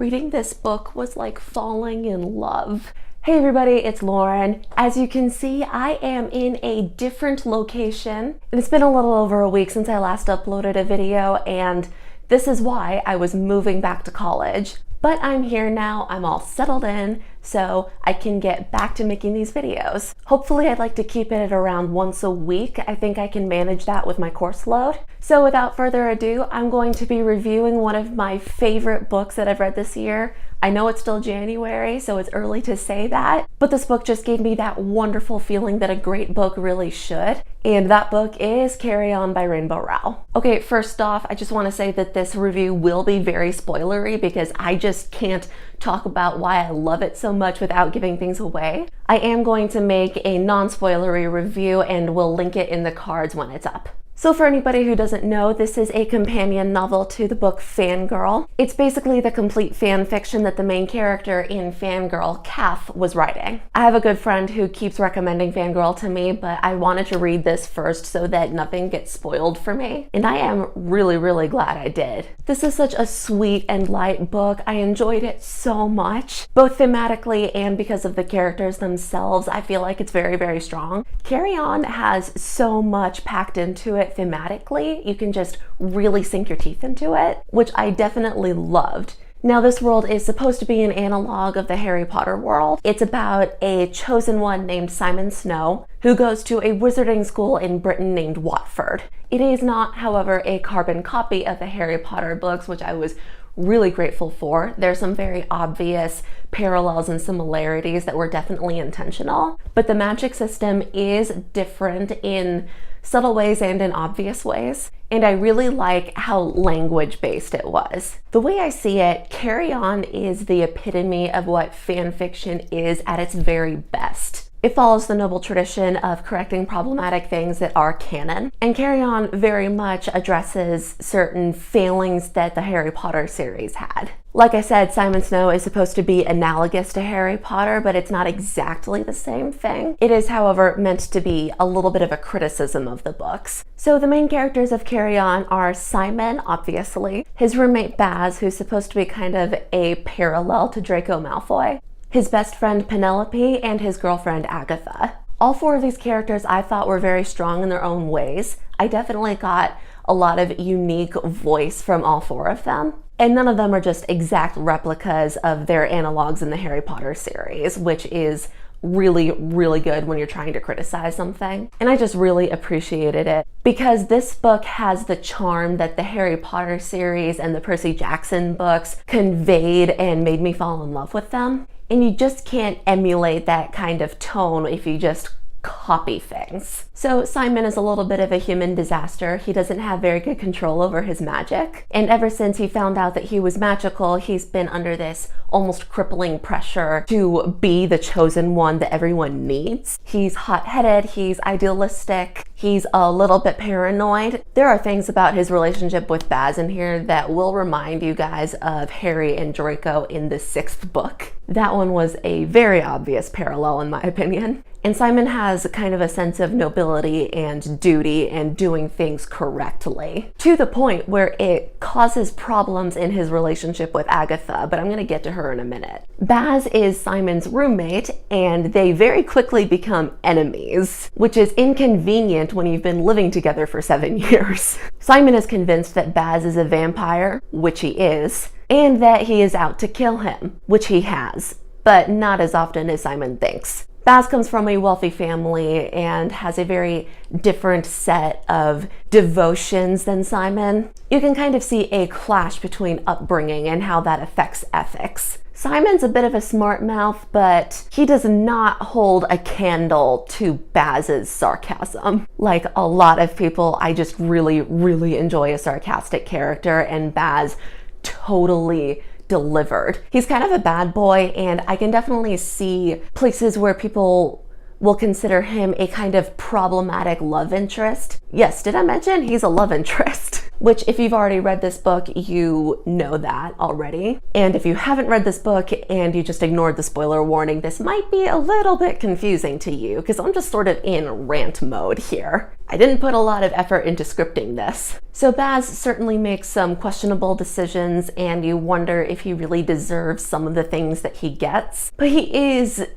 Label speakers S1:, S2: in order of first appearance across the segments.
S1: Reading this book was like falling in love. Hey everybody, it's Lauren. As you can see, I am in a different location. It's been a little over a week since I last uploaded a video, and this is why I was moving back to college. But I'm here now, I'm all settled in, so I can get back to making these videos. Hopefully I'd like to keep it at around once a week. I think I can manage that with my course load. So without further ado, I'm going to be reviewing one of my favorite books that I've read this year. I know it's still January, so it's early to say that, but this book just gave me that wonderful feeling that a great book really should. And that book is Carry On by Rainbow Rowell. Okay, first off, I just want to say that this review will be very spoilery because I just can't talk about why I love it so much without giving things away. I am going to make a non-spoilery review and we'll link it in the cards when it's up. So for anybody who doesn't know, this is a companion novel to the book Fangirl. It's basically the complete fan fiction that the main character in Fangirl, Kath, was writing. I have a good friend who keeps recommending Fangirl to me, but I wanted to read this first so that nothing gets spoiled for me. And I am really glad I did. This is such a sweet and light book. I enjoyed it so much, both thematically and because of the characters themselves. I feel like it's very strong. Carry On has so much packed into it thematically. You can just really sink your teeth into it, which I definitely loved. Now, this world is supposed to be an analog of the Harry Potter world. It's about a chosen one named Simon Snow who goes to a wizarding school in Britain named Watford. It is not, however, a carbon copy of the Harry Potter books, which I was really grateful for. There's some very obvious parallels and similarities that were definitely intentional, but the magic system is different in subtle ways and in obvious ways. And I really like how language-based it was. The way I see it, Carry On is the epitome of what fan fiction is at its very best. It follows the noble tradition of correcting problematic things that are canon. And Carry On very much addresses certain failings that the Harry Potter series had. Like I said, Simon Snow is supposed to be analogous to Harry Potter, but it's not exactly the same thing. It is, however, meant to be a little bit of a criticism of the books. So the main characters of Carry On are Simon, obviously, his roommate Baz, who's supposed to be kind of a parallel to Draco Malfoy, his best friend Penelope, and his girlfriend Agatha. All four of these characters I thought were very strong in their own ways. I definitely got a lot of unique voice from all four of them. And none of them are just exact replicas of their analogs in the Harry Potter series, which is really good when you're trying to criticize something. And I just really appreciated it because this book has the charm that the Harry Potter series and the Percy Jackson books conveyed and made me fall in love with them. And you just can't emulate that kind of tone if you just copy things. So Simon is a little bit of a human disaster. He doesn't have very good control over his magic. And ever since he found out that he was magical, he's been under this almost crippling pressure to be the chosen one that everyone needs. He's hot-headed, he's idealistic, he's a little bit paranoid. There are things about his relationship with Baz in here that will remind you guys of Harry and Draco in the 6th book. That one was a very obvious parallel in my opinion. And Simon has kind of a sense of nobility and duty and doing things correctly, to the point where it causes problems in his relationship with Agatha, but I'm gonna get to her in a minute. Baz is Simon's roommate, and they very quickly become enemies, which is inconvenient when you've been living together for 7 years. Simon is convinced that Baz is a vampire, which he is, and that he is out to kill him, which he has, but not as often as Simon thinks. Baz comes from a wealthy family and has a very different set of devotions than Simon. You can kind of see a clash between upbringing and how that affects ethics. Simon's a bit of a smart mouth, but he does not hold a candle to Baz's sarcasm. Like a lot of people, I just really enjoy a sarcastic character, and Baz totally delivered. He's kind of a bad boy, and I can definitely see places where people will consider him a kind of problematic love interest. Yes, did I mention he's a love interest? which if you've already read this book, you know that already. And if you haven't read this book and you just ignored the spoiler warning, this might be a little bit confusing to you because I'm just sort of in rant mode here. I didn't put a lot of effort into scripting this. So Baz certainly makes some questionable decisions and you wonder if he really deserves some of the things that he gets. But he is,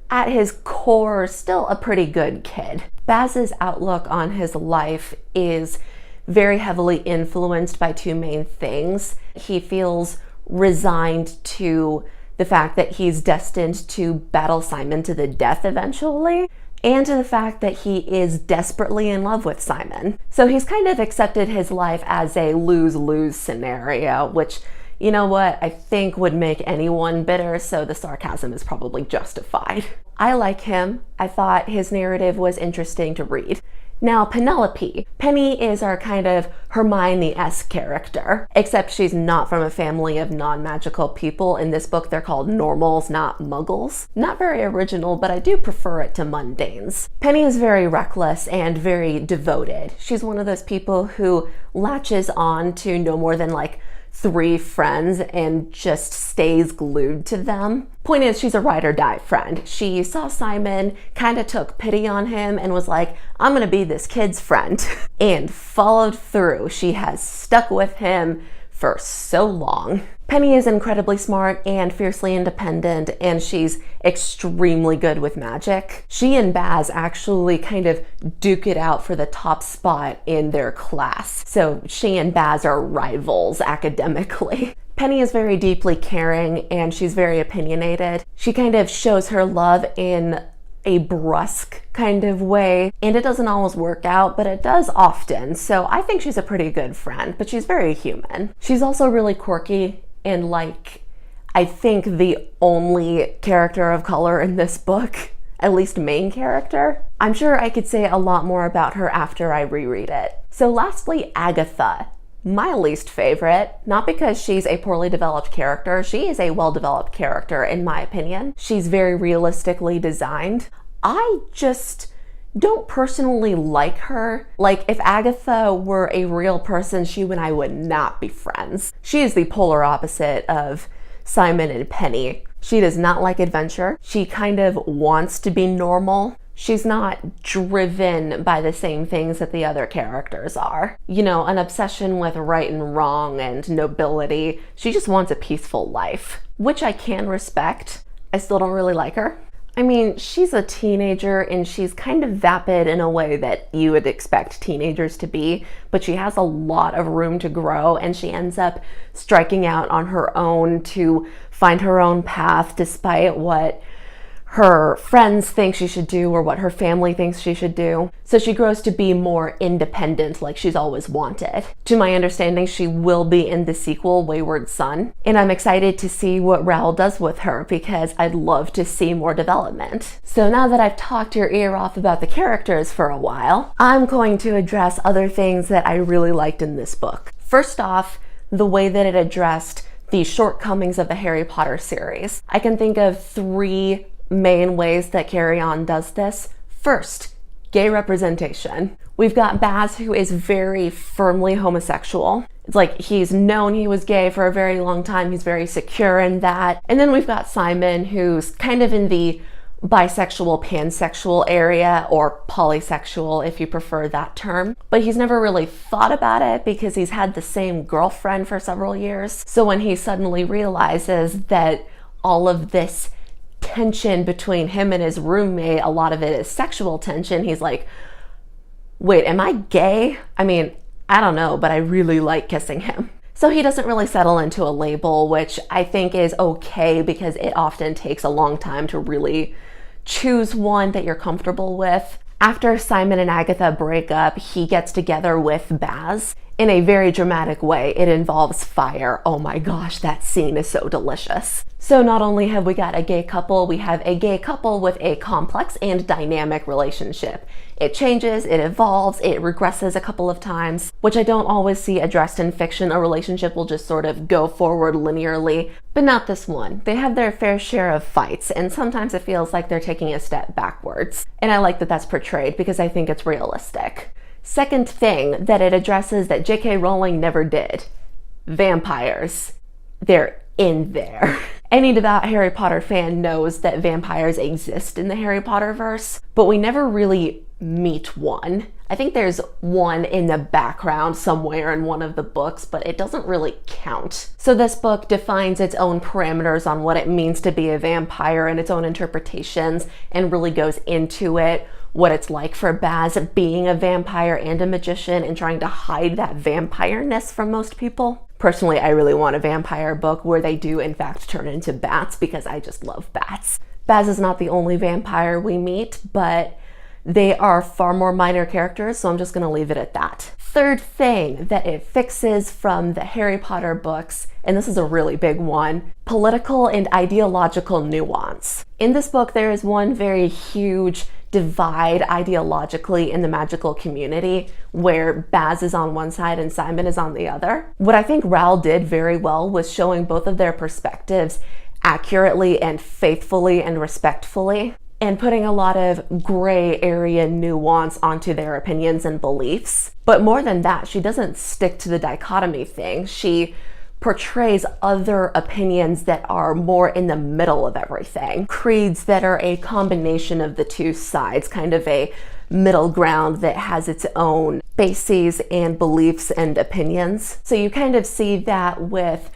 S1: at his core, still a pretty good kid. Baz's outlook on his life is very heavily influenced by two main things. He feels resigned to the fact that he's destined to battle Simon to the death eventually, and to the fact that he is desperately in love with Simon. So he's kind of accepted his life as a lose-lose scenario, which, you know what, I think would make anyone bitter, so the sarcasm is probably justified. I like him. I thought his narrative was interesting to read. Now, Penelope. Penny is our kind of Hermione-esque character, except she's not from a family of non-magical people. In this book, they're called normals, not muggles. Not very original, but I do prefer it to mundanes. Penny is very reckless and very devoted. She's one of those people who latches on to no more than like 3 friends and just stays glued to them. Point is, she's a ride or die friend. She saw Simon, kind of took pity on him and was like, I'm gonna be this kid's friend, and followed through. She has stuck with him for so long. Penny is incredibly smart and fiercely independent, and she's extremely good with magic. She and Baz actually kind of duke it out for the top spot in their class. So she and Baz are rivals academically. Penny is very deeply caring and she's very opinionated. She kind of shows her love in a brusque kind of way, and it doesn't always work out, but it does often. So I think she's a pretty good friend, but she's very human. She's also really quirky and, like, I think the only character of color in this book, at least main character. I'm sure I could say a lot more about her after I reread it. So lastly, Agatha. My least favorite, not because she's a poorly developed character. She is a well-developed character in my opinion. She's very realistically designed. I just don't personally like her. Like, if Agatha were a real person, she and I would not be friends. She is the polar opposite of Simon and Penny. She does not like adventure. She kind of wants to be normal. She's not driven by the same things that the other characters are. You know, an obsession with right and wrong and nobility. She just wants a peaceful life, which I can respect. I still don't really like her. I mean, she's a teenager and she's kind of vapid in a way that you would expect teenagers to be, but she has a lot of room to grow and she ends up striking out on her own to find her own path despite what her friends think she should do or what her family thinks she should do. So she grows to be more independent like she's always wanted. To my understanding, she will be in the sequel, Wayward Son. And I'm excited to see what Rowell does with her because I'd love to see more development. So now that I've talked your ear off about the characters for a while, I'm going to address other things that I really liked in this book. First off, the way that it addressed the shortcomings of the Harry Potter series. I can think of 3 main ways that Carry On does this. First, gay representation. We've got Baz, who is very firmly homosexual. It's like he's known he was gay for a very long time. He's very secure in that. And then we've got Simon, who's kind of in the bisexual, pansexual area, or polysexual if you prefer that term. But he's never really thought about it because he's had the same girlfriend for several years. So when he suddenly realizes that all of this tension between him and his roommate, a lot of it is sexual tension, he's like, wait, am I gay? I mean, I don't know, but I really like kissing him. So he doesn't really settle into a label, which I think is okay because it often takes a long time to really choose one that you're comfortable with. After Simon and Agatha break up, he gets together with Baz in a very dramatic way. It involves fire. Oh my gosh, that scene is so delicious. So not only have we got a gay couple, we have a gay couple with a complex and dynamic relationship. It changes, it evolves, it regresses a couple of times, which I don't always see addressed in fiction. A relationship will just sort of go forward linearly, but not this one. They have their fair share of fights, and sometimes it feels like they're taking a step backwards. And I like that that's portrayed because I think it's realistic. Second thing that it addresses that J.K. Rowling never did: vampires. They're in there. Any devout Harry Potter fan knows that vampires exist in the Harry Potter verse, but we never really meet one. I think there's one in the background somewhere in one of the books, but it doesn't really count. So this book defines its own parameters on what it means to be a vampire and its own interpretations, and really goes into it, what it's like for Baz being a vampire and a magician and trying to hide that vampireness from most people. Personally, I really want a vampire book where they do in fact turn into bats, because I just love bats. Baz is not the only vampire we meet, but they are far more minor characters, so I'm just gonna leave it at that. Third thing that it fixes from the Harry Potter books, and this is a really big one: political and ideological nuance. In this book, there is one very huge divide ideologically in the magical community, where Baz is on one side and Simon is on the other. What I think Rowell did very well was showing both of their perspectives accurately and faithfully and respectfully, and putting a lot of gray area nuance onto their opinions and beliefs. But more than that, she doesn't stick to the dichotomy thing. She portrays other opinions that are more in the middle of everything. Creeds that are a combination of the two sides, kind of a middle ground that has its own bases and beliefs and opinions. So you kind of see that with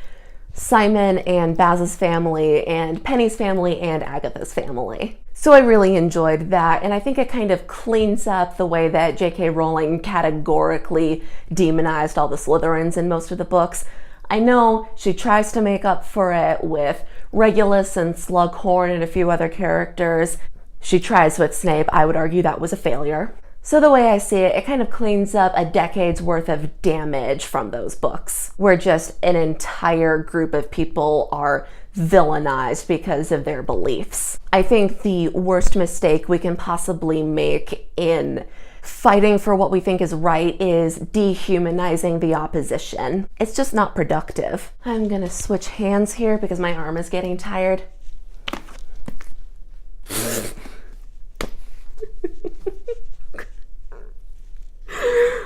S1: Simon and Baz's family and Penny's family and Agatha's family. So I really enjoyed that, and I think it kind of cleans up the way that J.K. Rowling categorically demonized all the Slytherins in most of the books. I know she tries to make up for it with Regulus and Slughorn and a few other characters. She tries with Snape. I would argue that was a failure. So the way I see it, it kind of cleans up a decade's worth of damage from those books, where just an entire group of people are villainized because of their beliefs. I think the worst mistake we can possibly make in fighting for what we think is right is dehumanizing the opposition. It's just not productive. I'm gonna switch hands here because my arm is getting tired.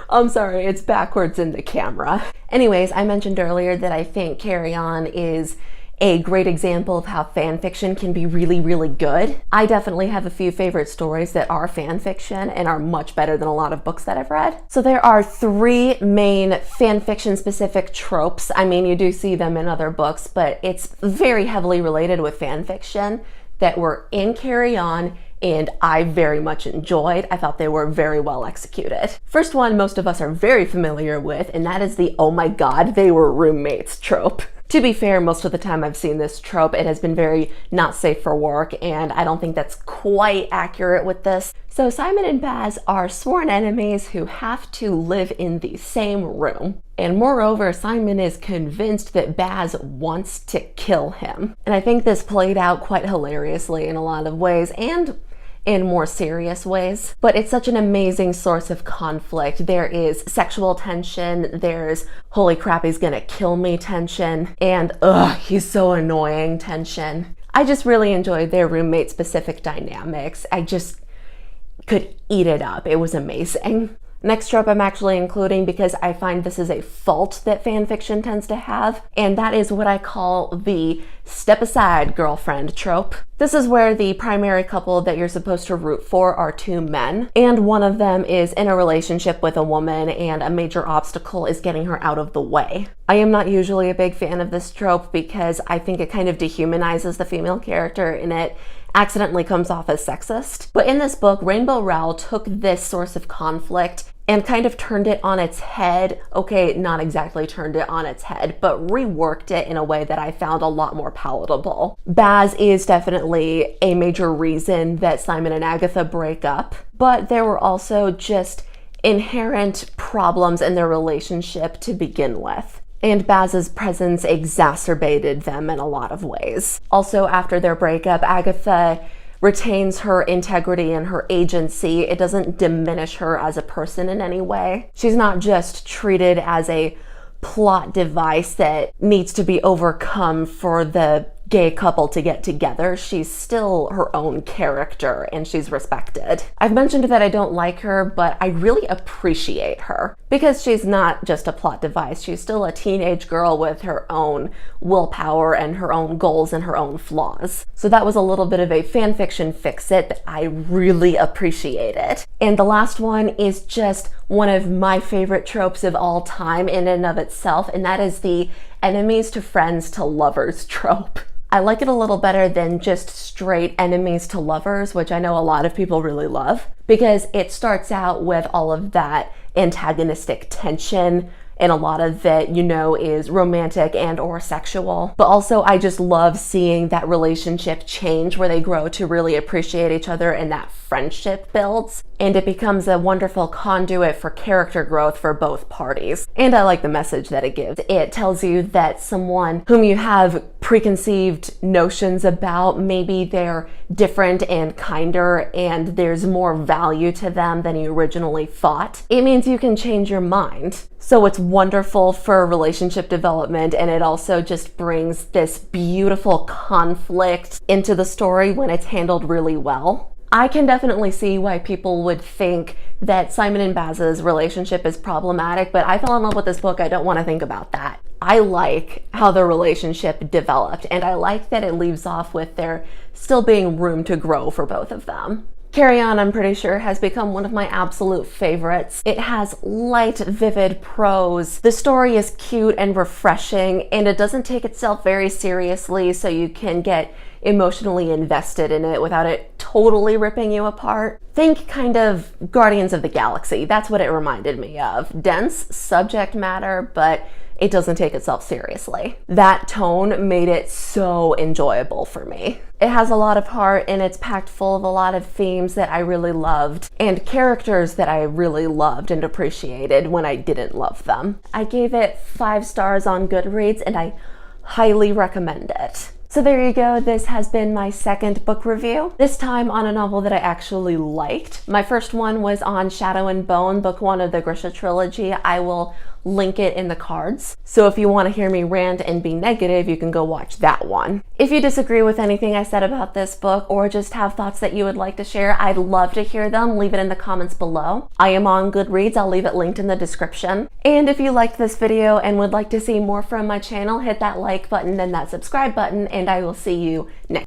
S1: I'm sorry, it's backwards in the camera. Anyways, I mentioned earlier that I think Carry On is a great example of how fan fiction can be really, really good. I definitely have a few favorite stories that are fan fiction and are much better than a lot of books that I've read. So there are three main fan fiction specific tropes. I mean, you do see them in other books, but it's very heavily related with fan fiction that were in Carry On, and I very much enjoyed. I thought they were very well executed. First one most of us are very familiar with, and that is the "oh my god, they were roommates" trope. To be fair, most of the time I've seen this trope, it has been very not safe for work, and I don't think that's quite accurate with this. So Simon and Baz are sworn enemies who have to live in the same room. And moreover, Simon is convinced that Baz wants to kill him. And I think this played out quite hilariously in a lot of ways, and in more serious ways, but it's such an amazing source of conflict. There is sexual tension, there's holy crap, he's gonna kill me tension, and ugh, he's so annoying tension. I just really enjoyed their roommate specific dynamics. I just could eat it up. It was amazing. Next trope I'm actually including because I find this is a fault that fan fiction tends to have, and that is what I call the step aside girlfriend trope. This is where the primary couple that you're supposed to root for are two men, and one of them is in a relationship with a woman, and a major obstacle is getting her out of the way. I am not usually a big fan of this trope because I think it kind of dehumanizes the female character, and it accidentally comes off as sexist. But in this book, Rainbow Rowell took this source of conflict and kind of turned it on its head. Okay, not exactly turned it on its head, but reworked it in a way that I found a lot more palatable. Baz is definitely a major reason that Simon and Agatha break up, but there were also just inherent problems in their relationship to begin with. And Baz's presence exacerbated them in a lot of ways. Also, after their breakup, Agatha retains her integrity and her agency. It doesn't diminish her as a person in any way. She's not just treated as a plot device that needs to be overcome for the gay couple to get together, she's still her own character and she's respected. I've mentioned that I don't like her, but I really appreciate her because she's not just a plot device. She's still a teenage girl with her own willpower and her own goals and her own flaws. So that was a little bit of a fan fiction fix-it that I really appreciated. And the last one is just one of my favorite tropes of all time in and of itself, and that is the enemies to friends to lovers trope. I like it a little better than just straight enemies to lovers, which I know a lot of people really love, because it starts out with all of that antagonistic tension, and a lot of it, you know, is romantic and or sexual. But also I just love seeing that relationship change where they grow to really appreciate each other and that friendship builds. And it becomes a wonderful conduit for character growth for both parties. And I like the message that it gives. It tells you that someone whom you have preconceived notions about, maybe they're different and kinder and there's more value to them than you originally thought. It means you can change your mind. So it's wonderful for relationship development, and it also just brings this beautiful conflict into the story when it's handled really well. I can definitely see why people would think that Simon and Baz's relationship is problematic, but I fell in love with this book. I don't want to think about that. I like how the relationship developed, and I like that it leaves off with there still being room to grow for both of them. Carry On, I'm pretty sure, has become one of my absolute favorites. It has light, vivid prose. The story is cute and refreshing, and it doesn't take itself very seriously, so you can get emotionally invested in it without it totally ripping you apart. Think kind of Guardians of the Galaxy. That's what it reminded me of. Dense subject matter, but it doesn't take itself seriously. That tone made it so enjoyable for me. It has a lot of heart and it's packed full of a lot of themes that I really loved and characters that I really loved and appreciated when I didn't love them. I gave it 5 stars on Goodreads and I highly recommend it. So there you go, this has been my second book review, this time on a novel that I actually liked. My first one was on Shadow and Bone, book 1 of the Grisha trilogy. I will link it in the cards. So if you want to hear me rant and be negative, you can go watch that one. If you disagree with anything I said about this book or just have thoughts that you would like to share, I'd love to hear them. Leave it in the comments below. I am on Goodreads. I'll leave it linked in the description. And if you liked this video and would like to see more from my channel, hit that like button and that subscribe button, and I will see you next.